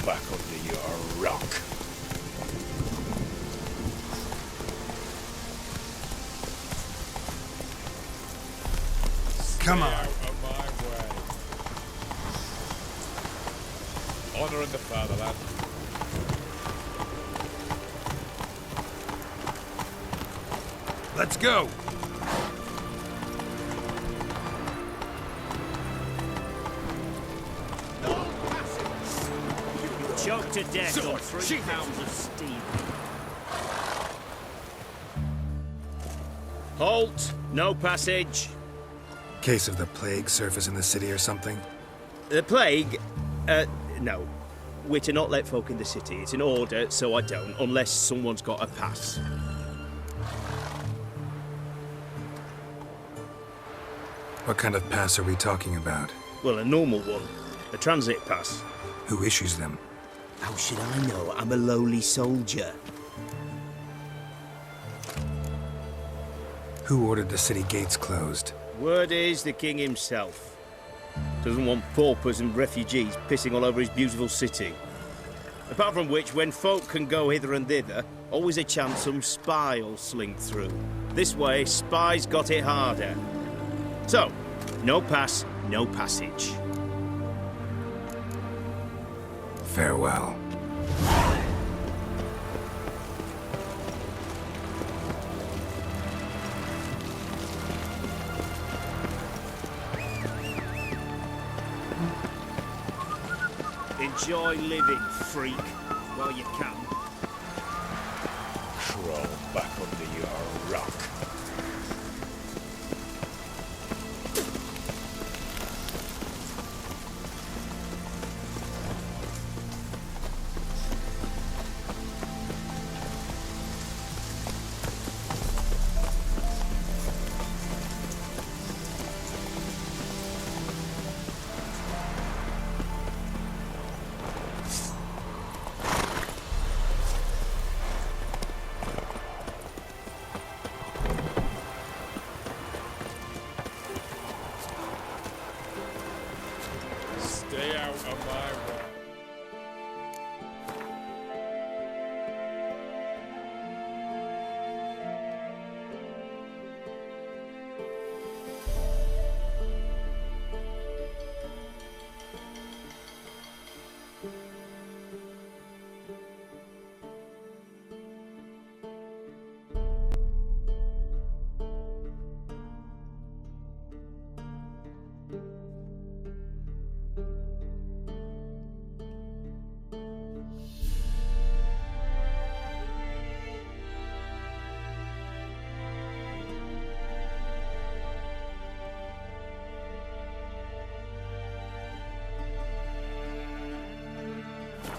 back under your rock. Come on. Out of my way. Honouring the fatherland. Let's go. Choked to death Sword, on 3 sheath it. pounds of steel. Halt! No passage. Case of the plague surface in the city or something? The plague? No. We're to not let folk in the city. It's an order, so I don't, unless someone's got a pass. What kind of pass are we talking about? Well, a normal one. A transit pass. Who issues them? How should I know? I'm a lowly soldier. Who ordered the city gates closed? Word is the king himself. Doesn't want paupers and refugees pissing all over his beautiful city. Apart from which, when folk can go hither and thither, always a chance some spy will slink through. This way, spies got it harder. So, no pass, no passage. Farewell. Enjoy living, freak, while you can. Crawl back under your rock. Stay out of my way.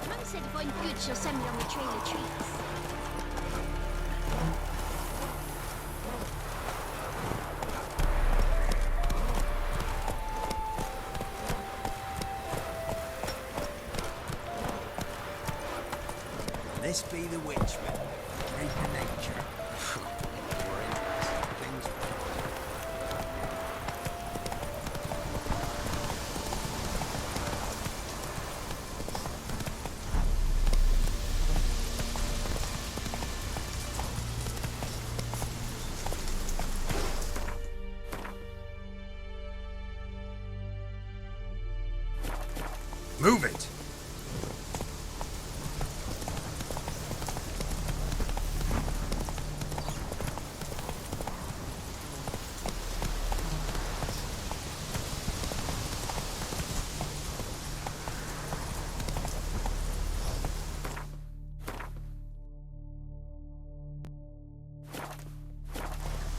Mum said if I'm good, she'll send me on the trail of treats. This be the Witchman, freak of nature. Things Move it!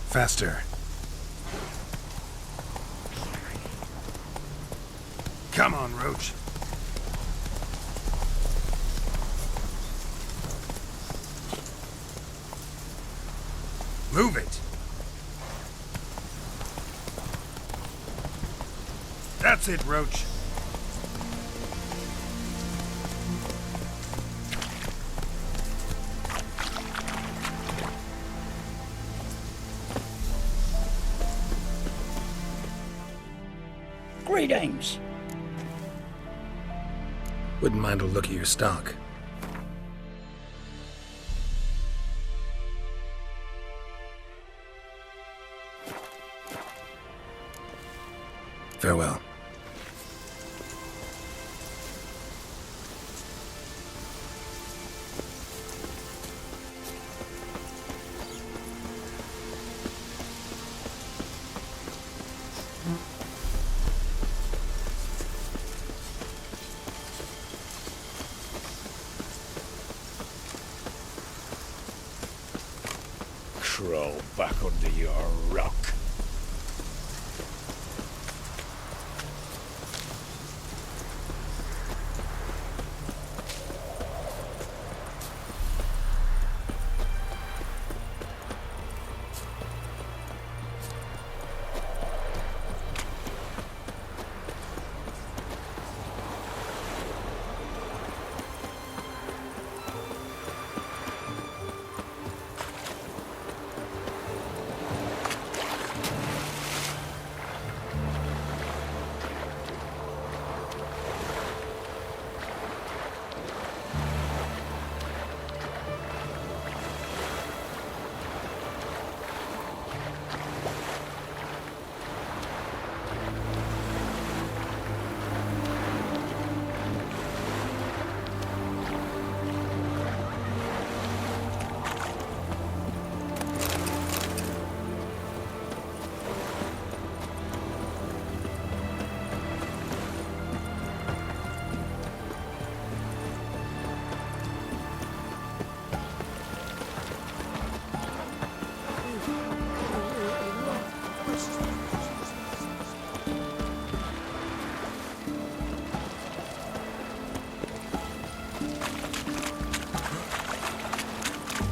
Faster. Come on, Roach. Move it. That's it, Roach. Greetings. Wouldn't mind a look at your stock. Farewell. Crawl back under your rock.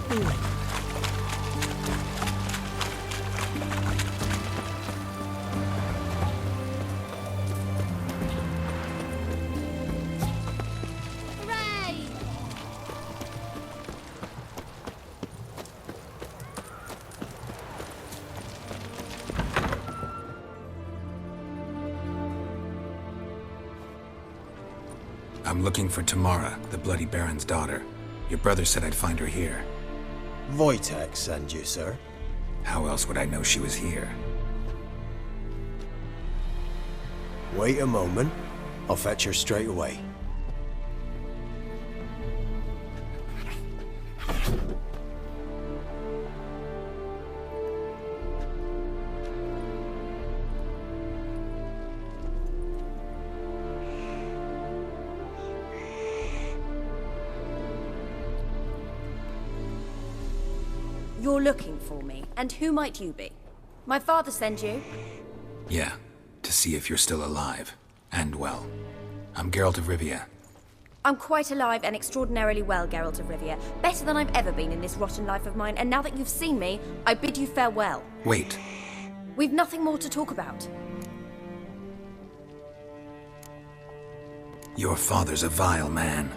Hooray! I'm looking for Tamara, the Bloody Baron's daughter. Your brother said I'd find her here. Wojtek send you, sir. How else would I know she was here? Wait a moment. I'll fetch her straight away. You're looking for me, and who might you be? My father sent you? Yeah, to see if you're still alive. And well. I'm Geralt of Rivia. I'm quite alive and extraordinarily well, Geralt of Rivia. Better than I've ever been in this rotten life of mine, and now that you've seen me, I bid you farewell. Wait. We've nothing more to talk about. Your father's a vile man.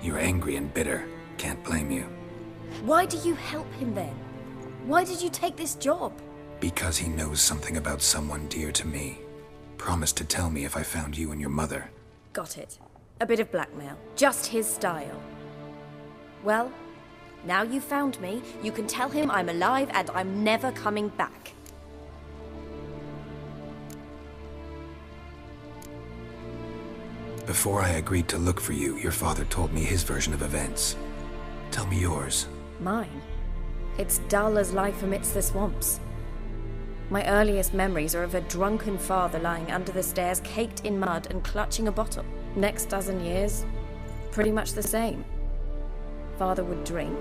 You're angry and bitter. Can't blame you. Why do you help him then? Why did you take this job? Because he knows something about someone dear to me. Promised to tell me if I found you and your mother. Got it. A bit of blackmail. Just his style. Well, now you've found me, you can tell him I'm alive and I'm never coming back. Before I agreed to look for you, your father told me his version of events. Tell me yours. Mine? It's dull as life amidst the swamps. My earliest memories are of a drunken father lying under the stairs, caked in mud and clutching a bottle. Next dozen years, pretty much the same. Father would drink,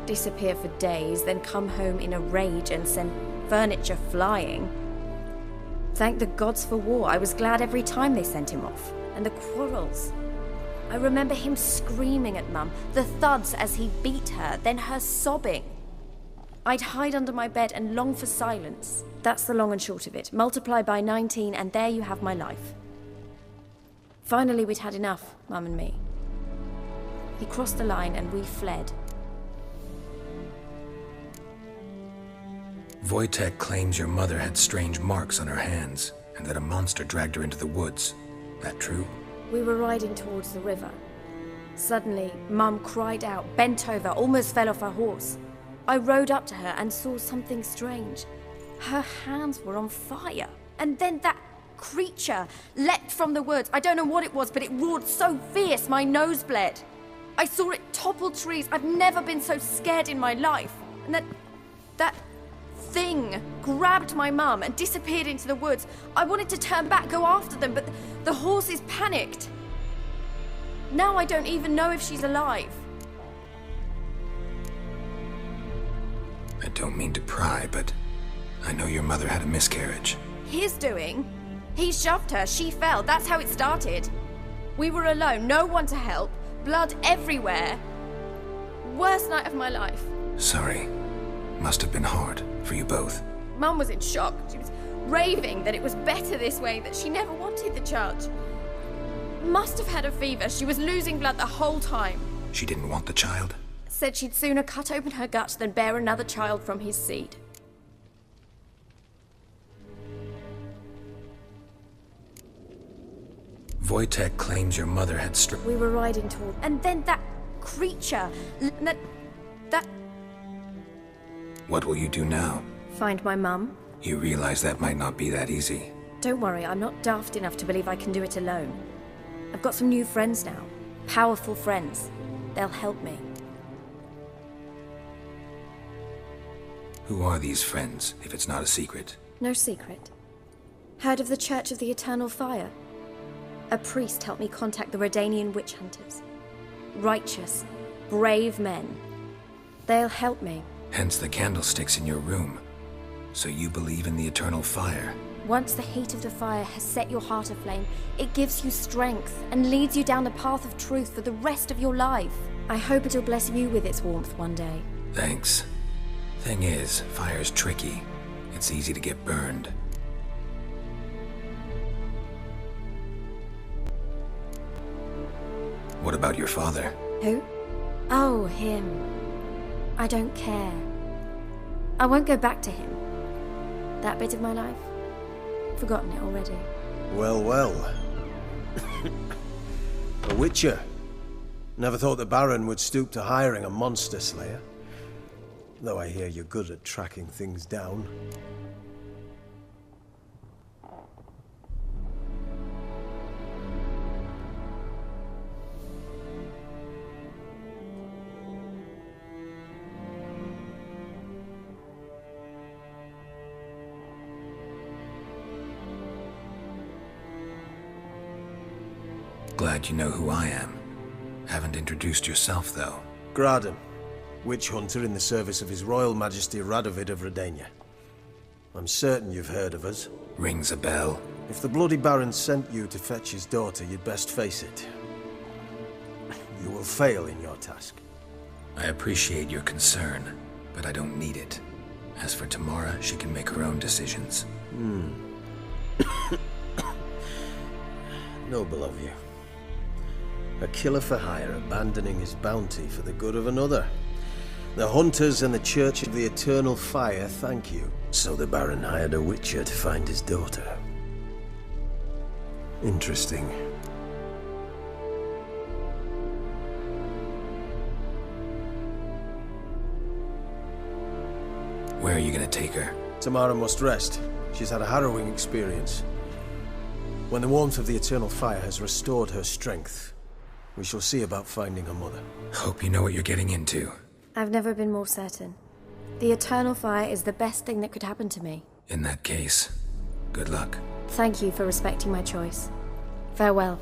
disappear for days, then come home in a rage and send furniture flying. Thank the gods for war. I was glad every time they sent him off. And the quarrels. I remember him screaming at Mum, the thuds as he beat her, then her sobbing. I'd hide under my bed and long for silence. That's the long and short of it. Multiply by 19 and there you have my life. Finally, we'd had enough, Mum and me. He crossed the line and we fled. Wojtek claims your mother had strange marks on her hands, and that a monster dragged her into the woods. That true? We were riding towards the river. Suddenly, Mum cried out, bent over, almost fell off her horse. I rode up to her and saw something strange. Her hands were on fire. And then that creature leapt from the woods. I don't know what it was, but it roared so fierce my nose bled. I saw it topple trees. I've never been so scared in my life. And that thing grabbed my mum and disappeared into the woods. I wanted to turn back, go after them, but the horses panicked. Now I don't even know if she's alive. I don't mean to pry, but I know your mother had a miscarriage. His doing? He shoved her, she fell, that's how it started. We were alone, no one to help, blood everywhere. Worst night of my life. Sorry. Must have been hard for you both. Mum was in shock. She was raving that it was better this way, that she never wanted the child. Must have had a fever. She was losing blood the whole time. She didn't want the child? Said she'd sooner cut open her gut than bear another child from his seed. Wojtek claims your mother had We were riding toward... And then that creature... That... What will you do now? Find my mum. You realize that might not be that easy. Don't worry, I'm not daft enough to believe I can do it alone. I've got some new friends now. Powerful friends. They'll help me. Who are these friends, if it's not a secret? No secret. Heard of the Church of the Eternal Fire? A priest helped me contact the Redanian witch hunters. Righteous, brave men. They'll help me. Hence the candlesticks in your room. So you believe in the eternal fire? Once the heat of the fire has set your heart aflame, it gives you strength and leads you down the path of truth for the rest of your life. I hope it'll bless you with its warmth one day. Thanks. Thing is, fire's tricky. It's easy to get burned. What about your father? Who? Oh, him. I don't care. I won't go back to him. That bit of my life? Forgotten it already. Well, well. A witcher. Never thought the Baron would stoop to hiring a monster slayer. Though I hear you're good at tracking things down. Glad you know who I am. Haven't introduced yourself, though. Graden, witch hunter in the service of His Royal Majesty Radovid of Redania. I'm certain you've heard of us. Rings a bell. If the Bloody Baron sent you to fetch his daughter, you'd best face it. You will fail in your task. I appreciate your concern, but I don't need it. As for Tamara, she can make her own decisions. Noble of you. A killer for hire abandoning his bounty for the good of another. The hunters and the Church of the Eternal Fire thank you. So the Baron hired a witcher to find his daughter. Interesting. Where are you gonna take her? Tamara must rest. She's had a harrowing experience. When the warmth of the Eternal Fire has restored her strength, we shall see about finding her mother. Hope you know what you're getting into. I've never been more certain. The Eternal Fire is the best thing that could happen to me. In that case, good luck. Thank you for respecting my choice. Farewell.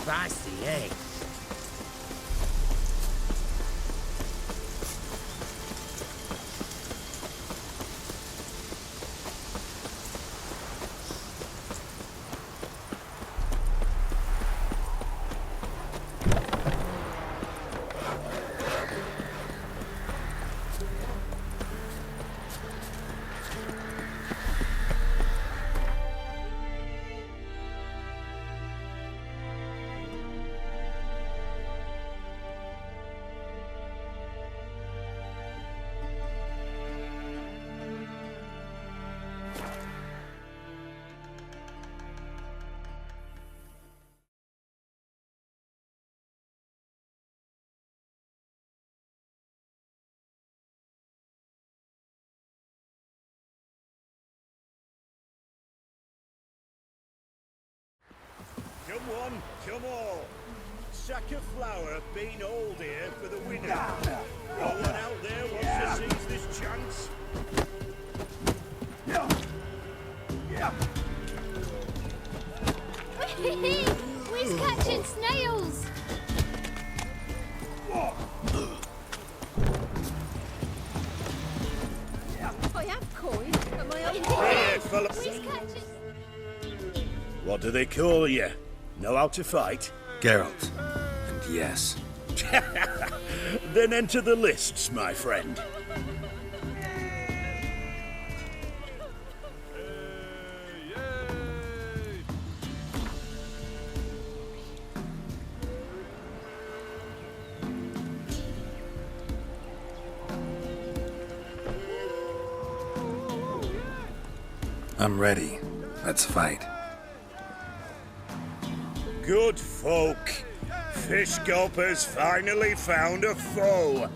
Spicy, eh? Come one, come all. Sack of flour been old here for the winner. No one out there wants to seize this chance. We's catching snails. I have coin. Am I on Here, fella. We's catching. What do they call you? Know how to fight? Geralt. And yes, Then enter the lists, my friend. I'm ready. Let's fight. Good folk. Fish Gulper's finally found a foe.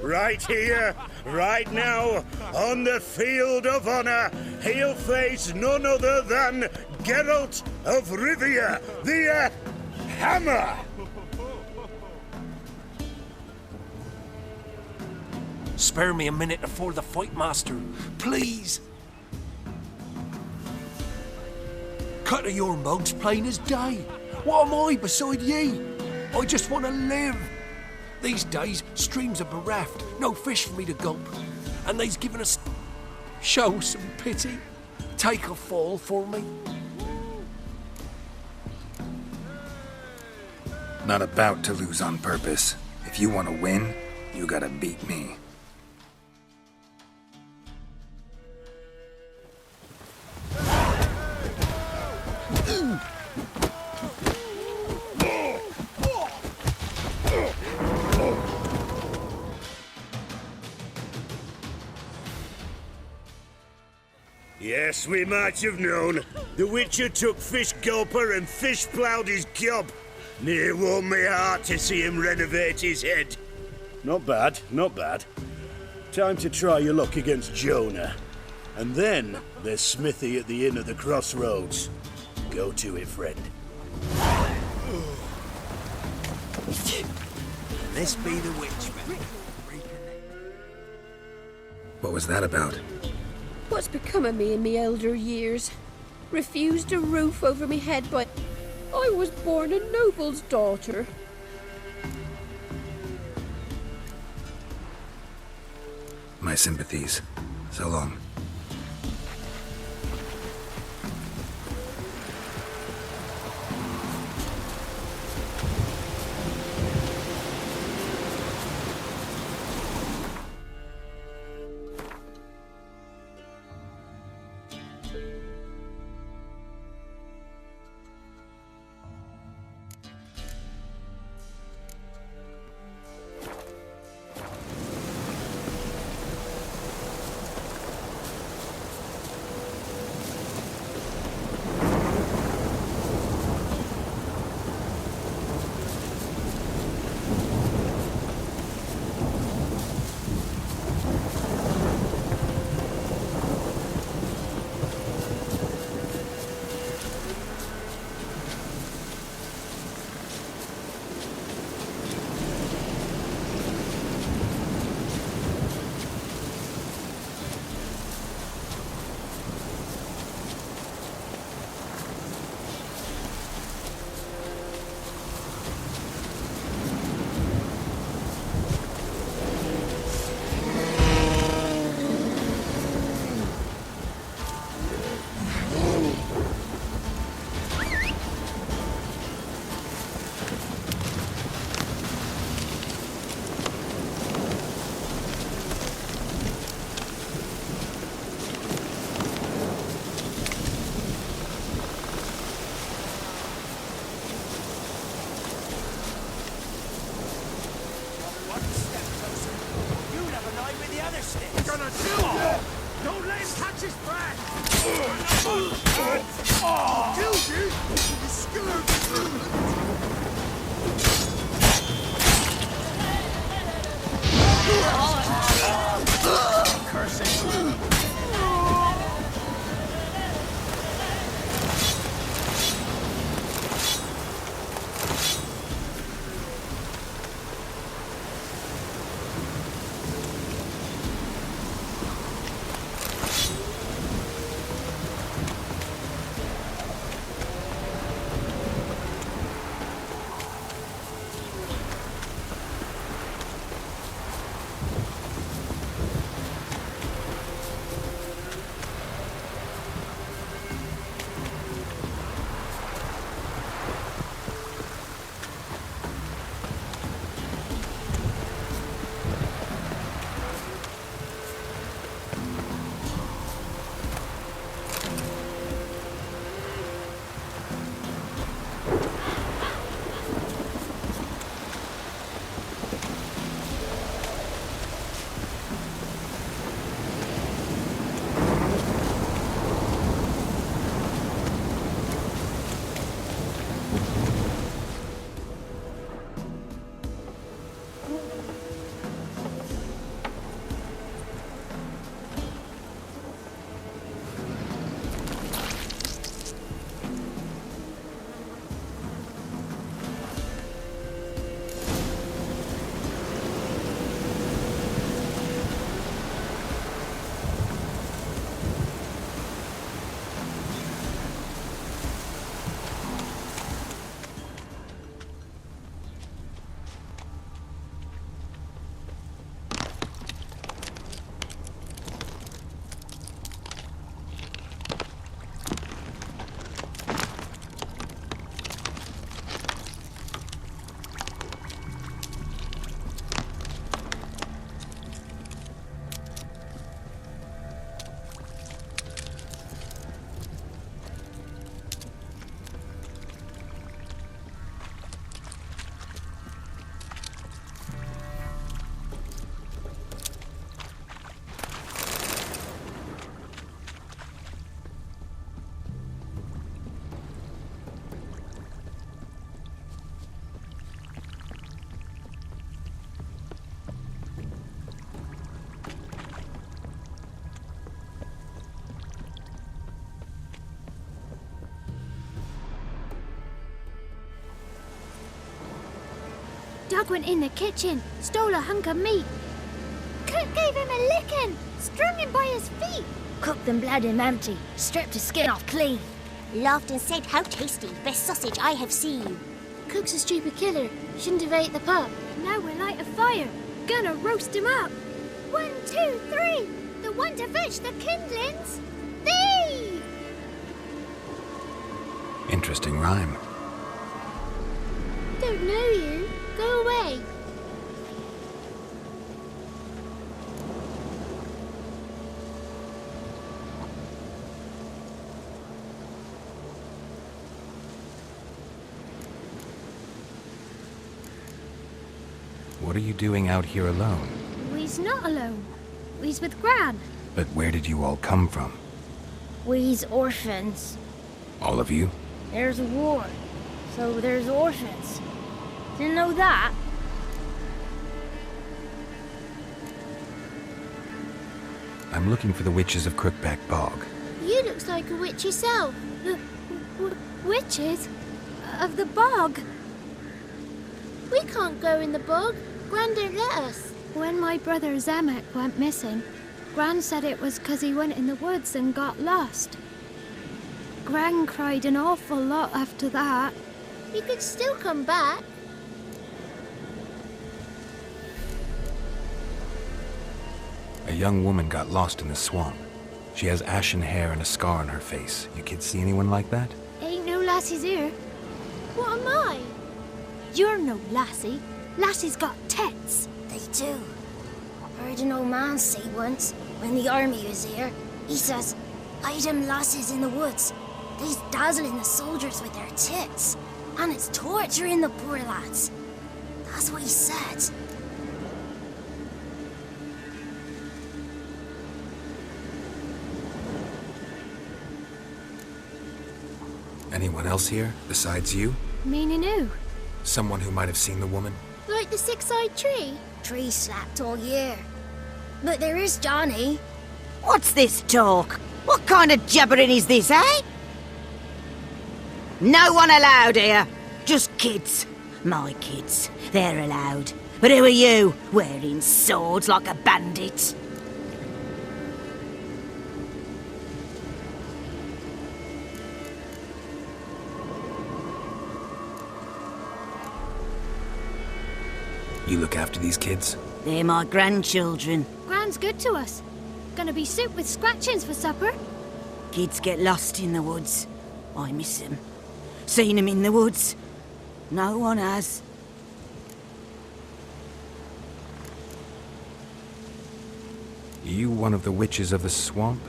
Right here, right now, on the field of honor, he'll face none other than Geralt of Rivia, the Hammer. Spare me a minute before the fight, master. Please. Cut of your mug's plain as day. What am I beside ye? I just want to live. These days, streams are bereft. No fish for me to gulp. And they's given us... Show some pity. Take a fall for me. Not about to lose on purpose. If you want to win, you gotta beat me. Yes, we might have known. The Witcher took Fish Gulper and fish ploughed his gob. Near warmed me heart to see him renovate his head. Not bad, not bad. Time to try your luck against Jonah. And then there's Smithy at the Inn of the Crossroads. Go to it, friend. This be the witchman. What was that about? What's become of me in me elder years? Refused a roof over me head, but I was born a noble's daughter. My sympathies. So long. He's gonna do it! Don't let him touch his breath! Killed you! You scurvy! Cursing! Doug went in the kitchen, stole a hunk of meat. Cook gave him a licking, strung him by his feet. Cooked and bled him empty, stripped his skin off clean. Laughed and said, "How tasty, best sausage I have seen." Cook's a stupid killer, shouldn't have ate the pup. Now we'll light a fire, gonna roast him up. 1, 2, 3, the one to fetch the kindlings. Thee! Interesting rhyme. Don't know you. Go away. What are you doing out here alone? We's not alone. We's with Gran. But where did you all come from? We's orphans. All of you? There's a war, so there's orphans. Didn't know that? I'm looking for the witches of Crookback Bog. You looks like a witch yourself. The witches? Of the bog? We can't go in the bog. Gran don't let us. When my brother Zemek went missing, Gran said it was 'cause he went in the woods and got lost. Gran cried an awful lot after that. You could still come back. A young woman got lost in the swamp. She has ashen hair and a scar on her face. You kids see anyone like that? Ain't no lassies here. What am I? You're no lassie. Lassies got tits. They do. Heard an old man say once, when the army was here, he says, "Hide them lasses in the woods. They's dazzling the soldiers with their tits, and it's torturing the poor lads." That's what he said. Anyone else here, besides you? Meaning who? Someone who might have seen the woman? Like the six-eyed tree? Tree slapped all year. But there is Johnny. What's this talk? What kind of jabbering is this, eh? No one allowed here. Just kids. My kids. They're allowed. But who are you, wearing swords like a bandit? You look after these kids? They're my grandchildren. Gran's good to us. Gonna be soup with scratchings for supper. Kids get lost in the woods. I miss them. Seen them in the woods. No one has. You one of the witches of the swamp?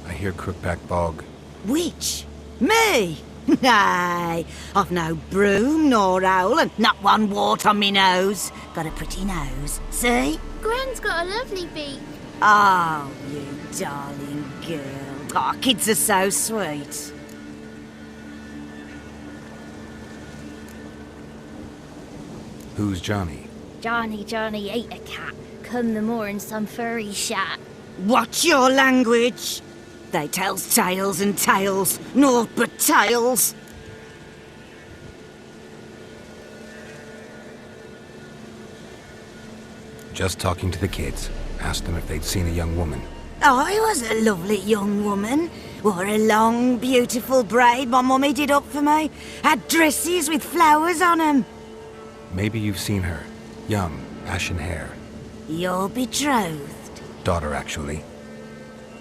I hear Crookback Bog. Witch? Me? Nay, I've no broom nor owl and not one wart on me nose. Got a pretty nose, see? Gran's got a lovely beak. Oh, you darling girl. Oh, kids are so sweet. Who's Johnny? Johnny ate a cat. Come the more in some furry shat. Watch your language. They tells tales and tales, naught but tales. Just talking to the kids. Asked them if they'd seen a young woman. I was a lovely young woman. Wore a long, beautiful braid my mummy did up for me. Had dresses with flowers on 'em. Maybe you've seen her. Young, ashen hair. Your betrothed? Daughter, actually.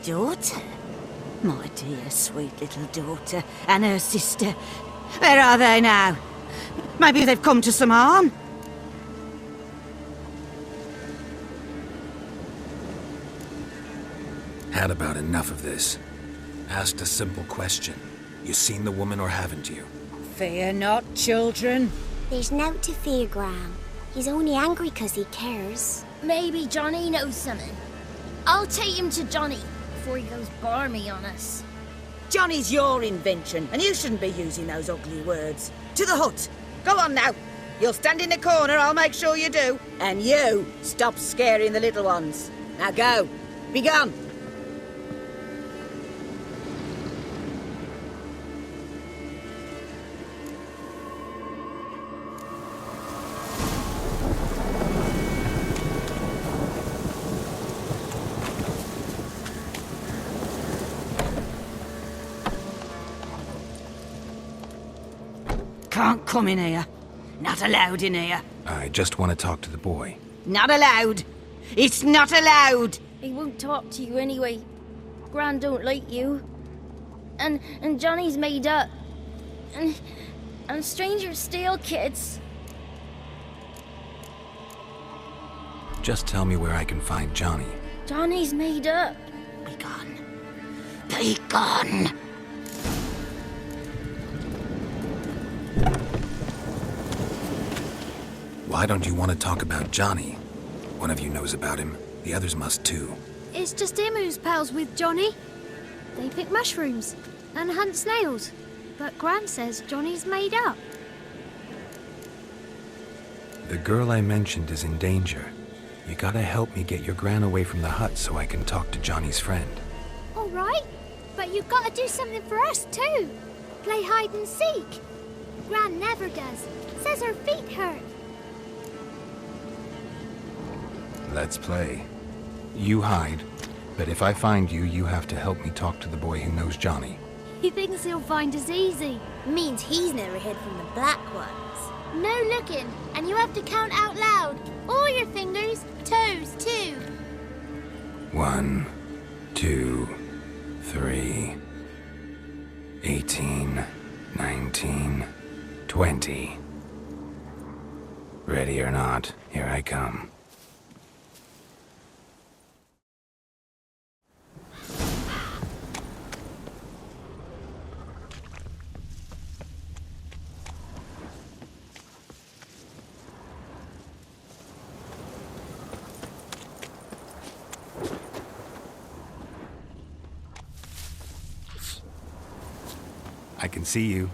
Daughter? My dear, sweet little daughter. And her sister. Where are they now? Maybe they've come to some harm? Had about enough of this. Asked a simple question. You seen the woman or haven't you? Fear not, children. There's nought to fear, Gran. He's only angry 'cause he cares. Maybe Johnny knows something. I'll take him to Johnny before he goes barmy on us. Johnny's your invention, and you shouldn't be using those ugly words. To the hut. Go on now. You'll stand in the corner, I'll make sure you do. And you, stop scaring the little ones. Now go. Be gone. Can't come in here. Not allowed in here. I just want to talk to the boy. Not allowed. It's not allowed. He won't talk to you anyway. Gran don't like you. And Johnny's made up. And strangers steal kids. Just tell me where I can find Johnny. Johnny's made up. Be gone. Be gone. Why don't you want to talk about Johnny? One of you knows about him. The others must too. It's just him who's pals with Johnny. They pick mushrooms and hunt snails. But Gran says Johnny's made up. The girl I mentioned is in danger. You gotta help me get your Gran away from the hut so I can talk to Johnny's friend. All right, but you've got to do something for us too. Play hide and seek. Gran never does. Says her feet hurt. Let's play. You hide, but if I find you, you have to help me talk to the boy who knows Johnny. He thinks he'll find us easy. Means he's never hid from the black ones. No looking, and you have to count out loud. All your fingers, toes too. 1, 2, 3, 18, 19, 20. Ready or not, here I come. I can see you.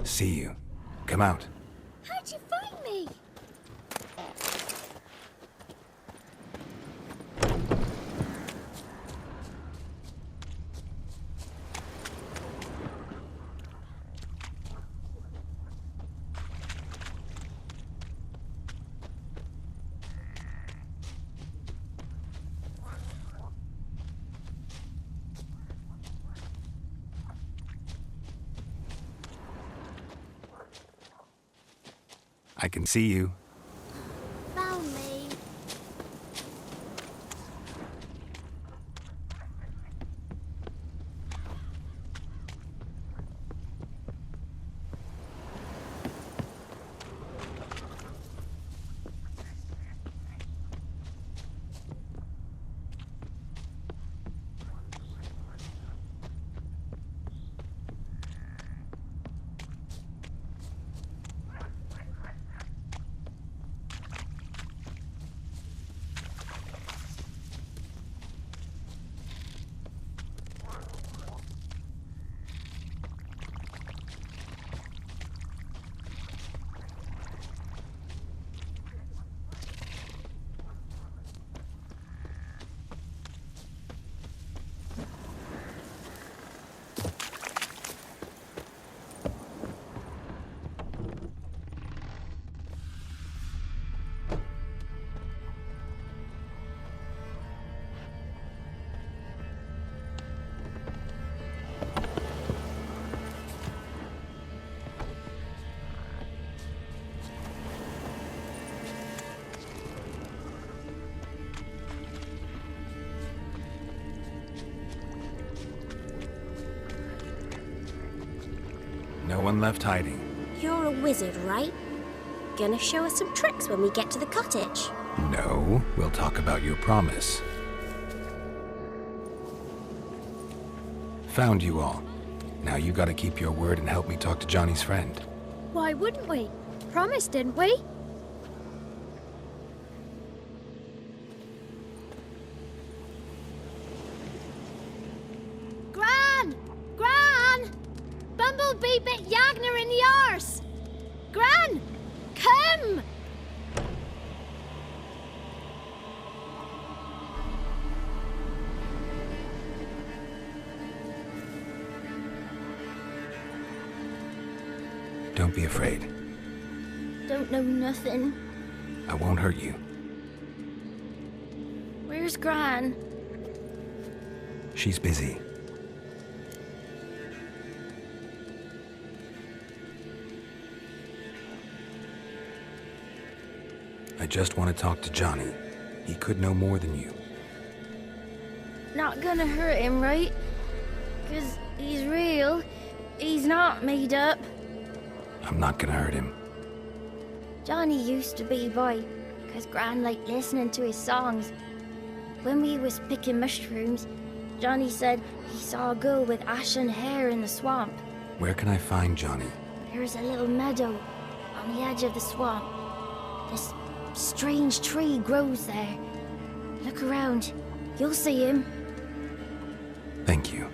See you. Come out. How'd you find me? I can see you. Found me. No one left hiding. You're a wizard, right? Gonna show us some tricks when we get to the cottage. No, we'll talk about your promise. Found you all. Now you gotta keep your word and help me talk to Johnny's friend. Why wouldn't we? Promised, didn't we? Gran! Gran! Bumblebee bit Yagner in the arse! Gran! Come! Don't be afraid. Don't know nothing. I won't hurt you. Where's Gran? She's busy. I just want to talk to Johnny. He could know more than you. Not gonna hurt him, right? 'Cause he's real. He's not made up. I'm not gonna hurt him. Johnny used to be boy, 'cause Gran liked listening to his songs. When we was picking mushrooms, Johnny said he saw a girl with ashen hair in the swamp. Where can I find Johnny? There's a little meadow on the edge of the swamp. This strange tree grows there. Look around. You'll see him. Thank you.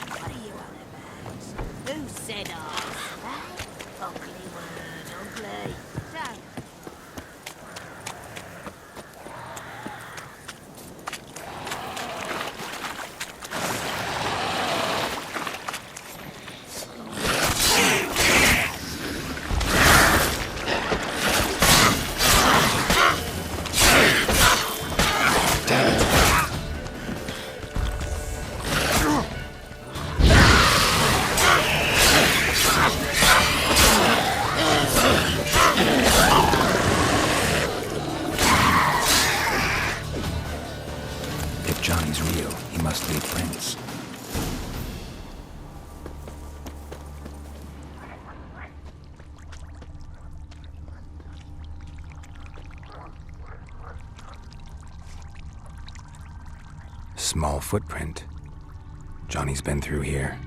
What are you on about? Who said I? Ugly word, ugly. Don't. If Johnny's real, he must need friends. Small footprint. Johnny's been through here.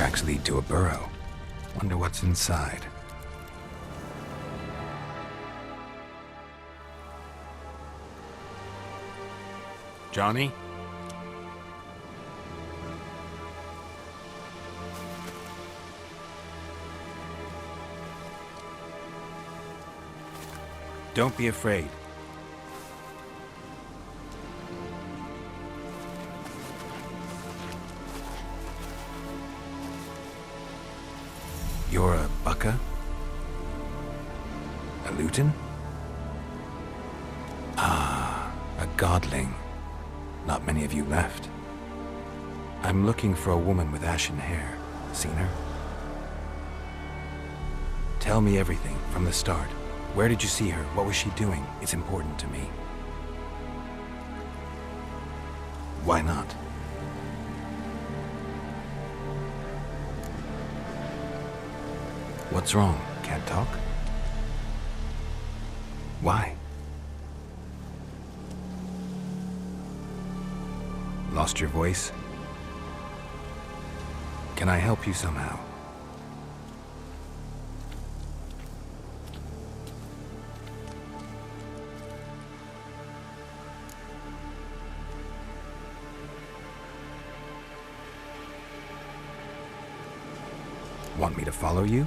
tracks lead to a burrow. Wonder what's inside. Johnny? Don't be afraid. You're a Bukka? A Luton? Ah, a godling. Not many of you left. I'm looking for a woman with ashen hair. Seen her? Tell me everything from the start. Where did you see her? What was she doing? It's important to me. Why not? What's wrong? Can't talk? Why? Lost your voice? Can I help you somehow? Want me to follow you?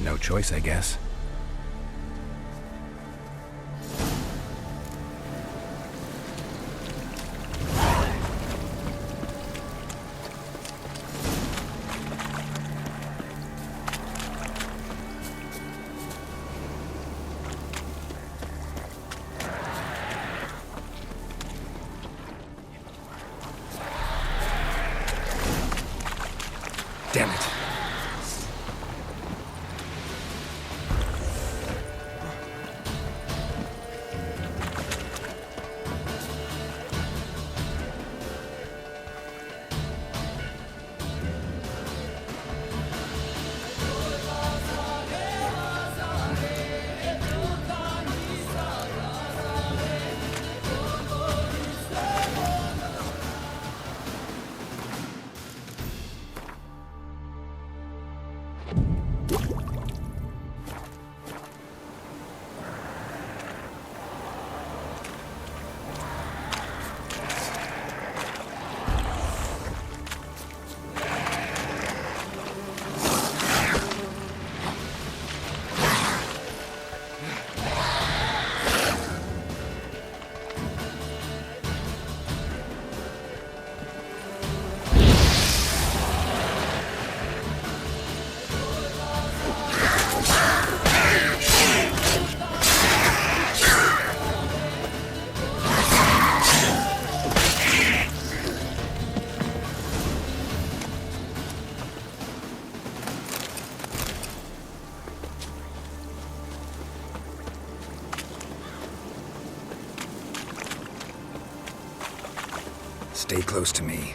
No choice, I guess. Damn it. Stay close to me.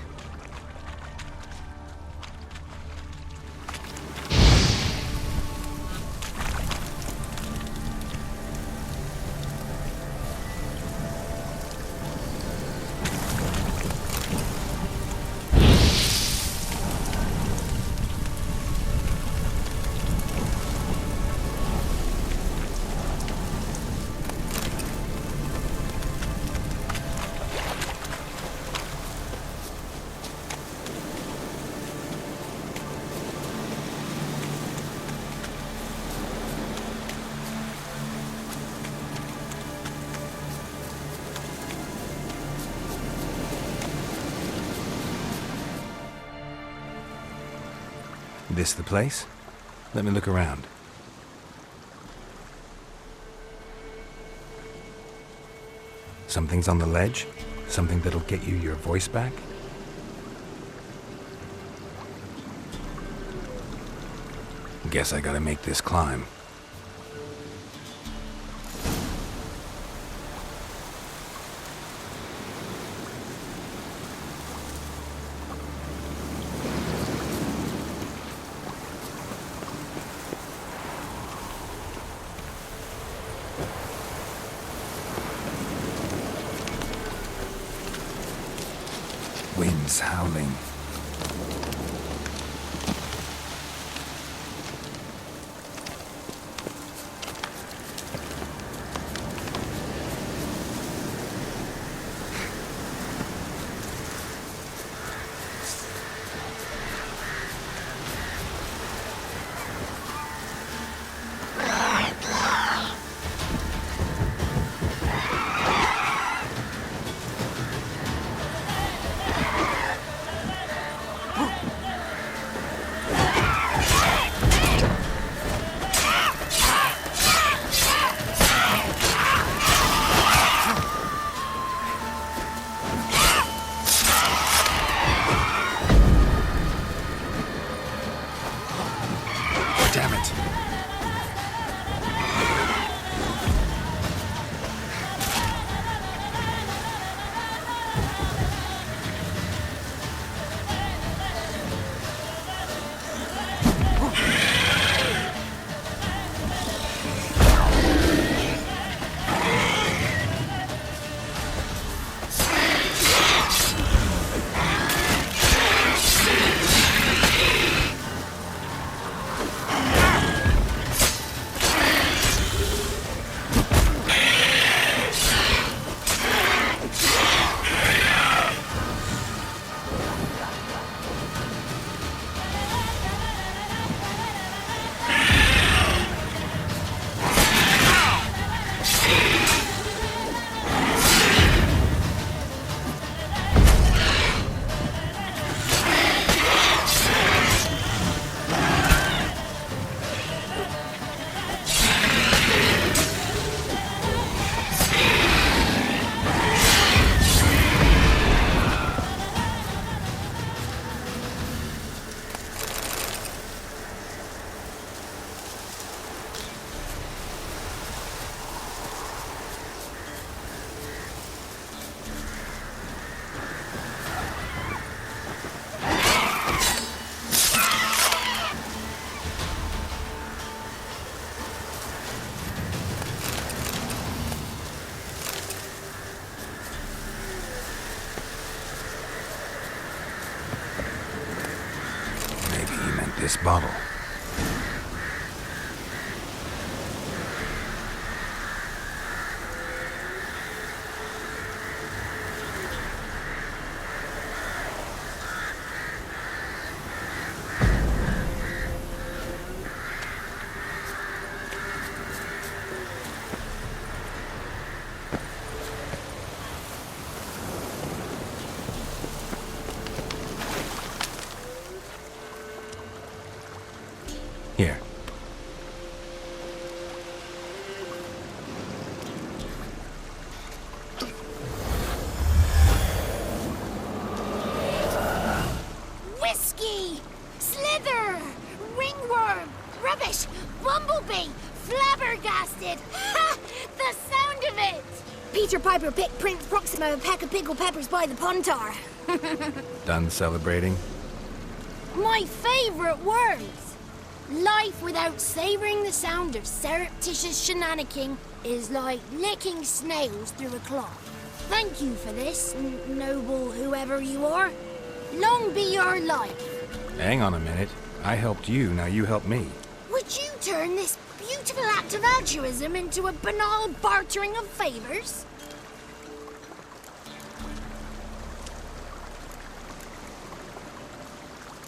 This the place? Let me look around. Something's on the ledge? Something that'll get you your voice back? Guess I gotta make this climb. Winds howling. Damn it. This bottle. Here. Whiskey! Slither! Ringworm! Rubbish! Bumblebee! Flabbergasted! Ha! The sound of it! Peter Piper picked Prince Proximo a peck of pickled peppers by the Pontar. Done celebrating? My favourite words! Life without savouring the sound of surreptitious shenanigans is like licking snails through a cloth. Thank you for this, noble whoever you are. Long be your life. Hang on a minute. I helped you, now you help me. Would you turn this beautiful act of altruism into a banal bartering of favours?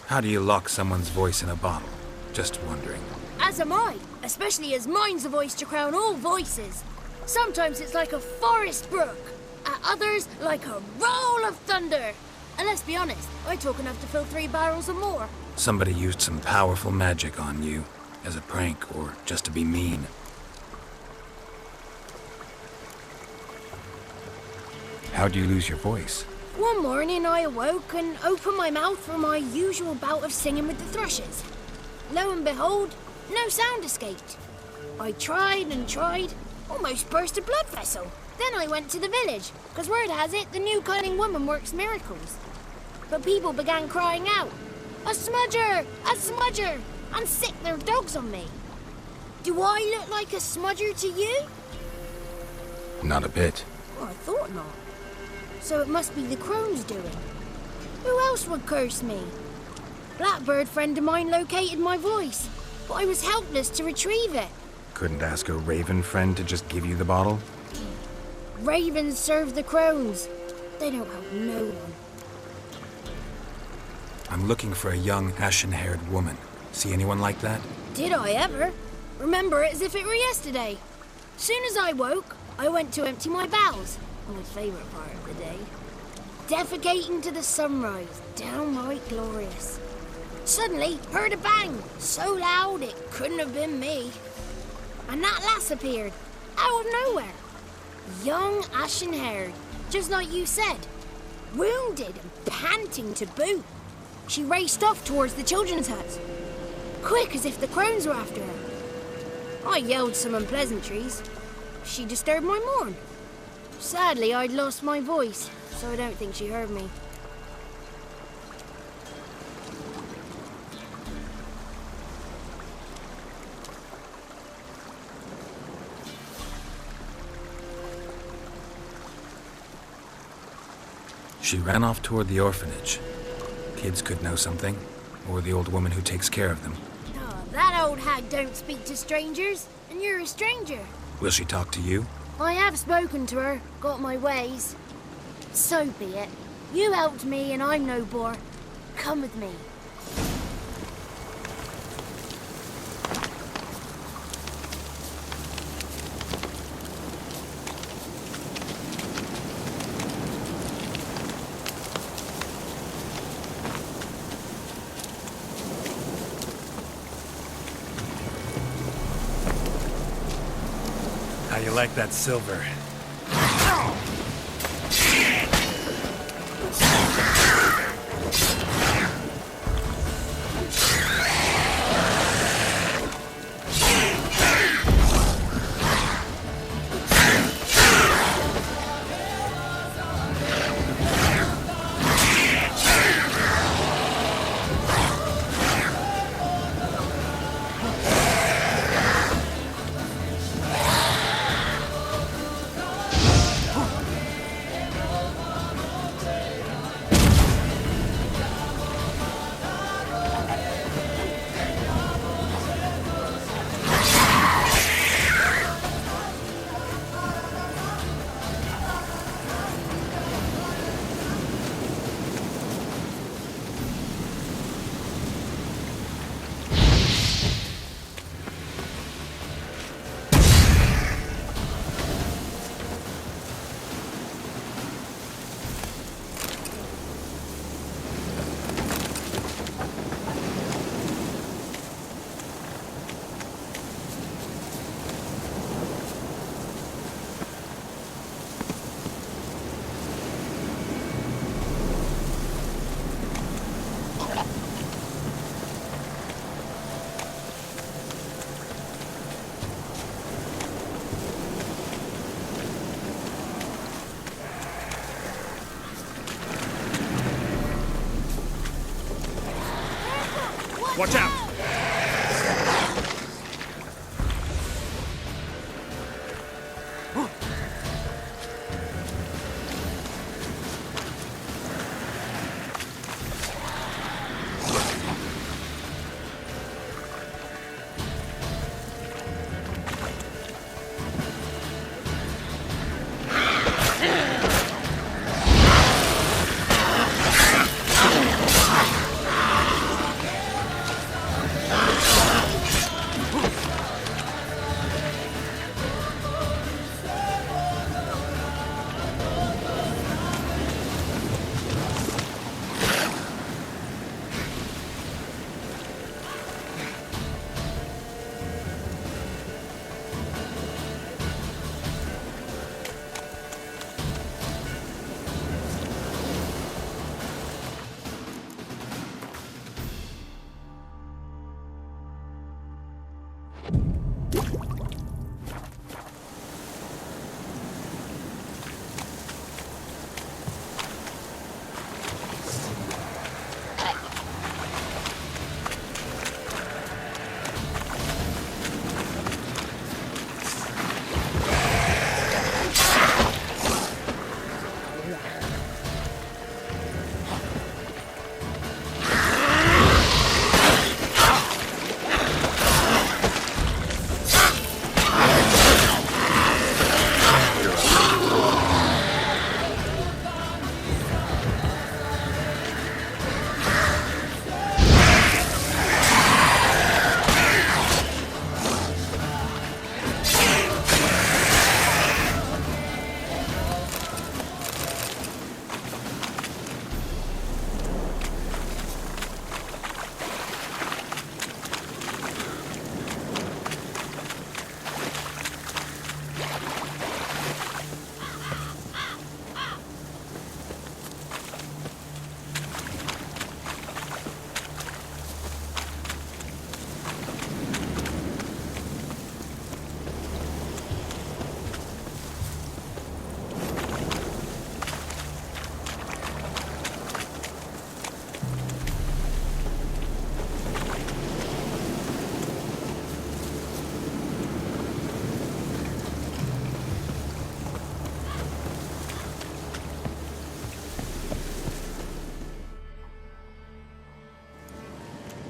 How do you lock someone's voice in a bottle? Just wondering. As am I, especially as mine's a voice to crown all voices. Sometimes it's like a forest brook, at others like a roll of thunder. And let's be honest, I talk enough to fill 3 barrels or more. Somebody used some powerful magic on you, as a prank or just to be mean. How'd you lose your voice? One morning I awoke and opened my mouth for my usual bout of singing with the thrushes. Lo and behold, no sound escaped. I tried and tried, almost burst a blood vessel. Then I went to the village, because word has it the new cunning woman works miracles. But people began crying out, "A smudger! A smudger!" and sick their dogs on me. Do I look like a smudger to you? Not a bit. Well, I thought not. So it must be the crone's doing. Who else would curse me? Blackbird friend of mine located my voice, but I was helpless to retrieve it. Couldn't ask a raven friend to just give you the bottle? Ravens serve the crones. They don't help no one. I'm looking for a young, ashen-haired woman. See anyone like that? Did I ever? Remember it as if it were yesterday. Soon as I woke, I went to empty my bowels. My favourite part of the day. Defecating to the sunrise. Downright glorious. Suddenly, heard a bang. So loud it couldn't have been me. And that lass appeared. Out of nowhere. Young, ashen-haired. Just like you said. Wounded and panting to boot. She raced off towards the children's huts. Quick as if the crones were after her. I yelled some unpleasantries. She disturbed my morn. Sadly, I'd lost my voice, so I don't think she heard me. She ran off toward the orphanage. Kids could know something, or the old woman who takes care of them. Oh, that old hag don't speak to strangers, and you're a stranger. Will she talk to you? I have spoken to her, got my ways. So be it. You helped me and I'm no bore. Come with me. How you like that silver? Watch out!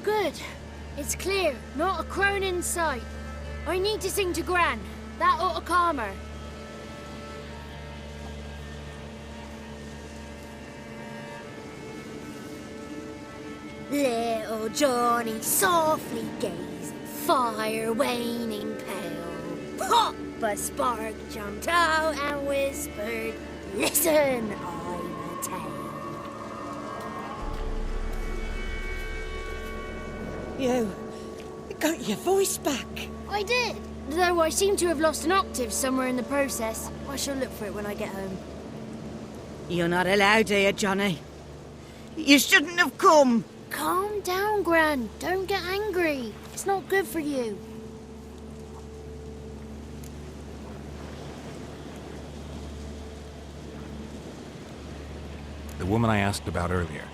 Good. It's clear. Not a crone in sight. I need to sing to Gran. That ought to calm her. Little Johnny softly gazed, fire waning pale. Pop! A spark jumped out and whispered, "Listen, I'm a tale." You got your voice back. I did. Though I seem to have lost an octave somewhere in the process. I shall look for it when I get home. You're not allowed here, Johnny. You shouldn't have come. Calm down, Gran. Don't get angry. It's not good for you. The woman I asked about earlier.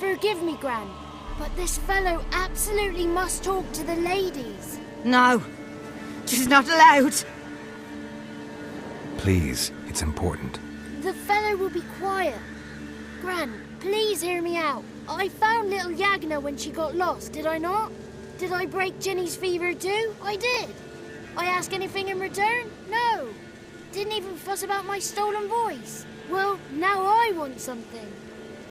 Forgive me, Gran, but this fellow absolutely must talk to the ladies. No, she's not allowed. Please, it's important. The fellow will be quiet. Gran, please hear me out. I found little Yagna when she got lost, did I not? Did I break Jenny's fever too? I did. I ask anything in return? No. Didn't even fuss about my stolen voice. Well, now I want something.